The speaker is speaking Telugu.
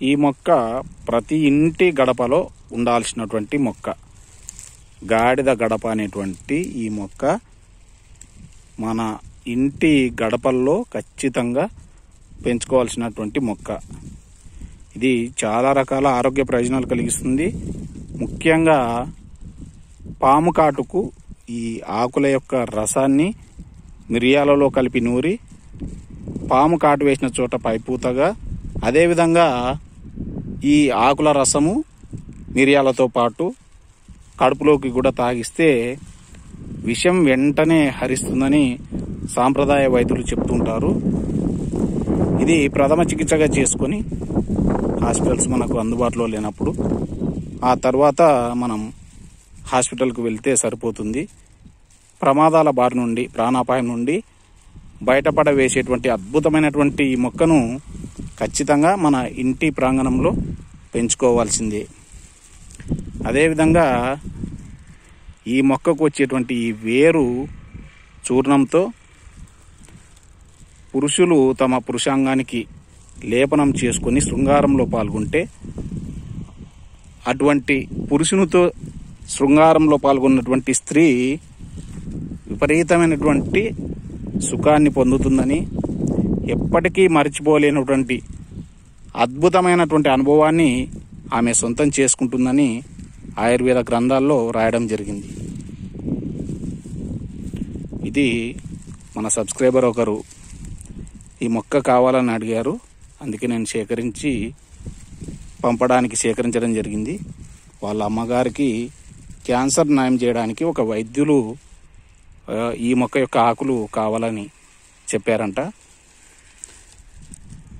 ఈ మొక్క ప్రతి ఇంటి గడపలో ఉండాల్సినటువంటి మొక్క. గాడిద గడప అనేటువంటి ఈ మొక్క మన ఇంటి గడపల్లో ఖచ్చితంగా పెంచుకోవాల్సినటువంటి మొక్క. ఇది చాలా రకాల ఆరోగ్య ప్రయోజనాలు కలిగిస్తుంది. ముఖ్యంగా పాము కాటుకు ఈ ఆకుల యొక్క రసాన్ని మిరియాలలో కలిపి నూరి పాము కాటు వేసిన చోట పైపూతగా, అదేవిధంగా ఈ ఆకుల రసము మిరియాలతో పాటు కడుపులోకి కూడా తాగిస్తే విషం వెంటనే హరిస్తుందని సాంప్రదాయ వైద్యులు చెప్తుంటారు. ఇది ప్రథమ చికిత్సగా చేసుకొని హాస్పిటల్స్ మనకు అందుబాటులో లేనప్పుడు ఆ తర్వాత మనం హాస్పిటల్కు వెళ్తే సరిపోతుంది. ప్రమాదాల బారి నుండి, ప్రాణాపాయం నుండి బయటపడవేసేటువంటి అద్భుతమైనటువంటి ఈ మొక్కను ఖచ్చితంగా మన ఇంటి ప్రాంగణంలో పెంచుకోవాల్సిందే. అదేవిధంగా ఈ మొక్కకు వచ్చేటువంటి ఈ వేరు చూర్ణంతో పురుషులు తమ పురుషాంగానికి లేపనం చేసుకొని శృంగారంలో పాల్గొంటే, అటువంటి పురుషునితో శృంగారంలో పాల్గొన్నటువంటి స్త్రీ విపరీతమైనటువంటి సుఖాన్ని పొందుతుందని, ఎప్పటికీ మర్చిపోలేనటువంటి అద్భుతమైనటువంటి అనుభవాన్ని ఆమె సొంతం చేసుకుంటుందని ఆయుర్వేద గ్రంథాల్లో రాయడం జరిగింది. ఇది మన సబ్స్క్రైబర్ ఒకరు ఈ మొక్క కావాలని అడిగారు. అందుకే నేను సేకరించడం జరిగింది. వాళ్ళ అమ్మగారికి క్యాన్సర్ నయం చేయడానికి ఒక వైద్యులు ఈ మొక్క యొక్క ఆకులు కావాలని చెప్పారంట.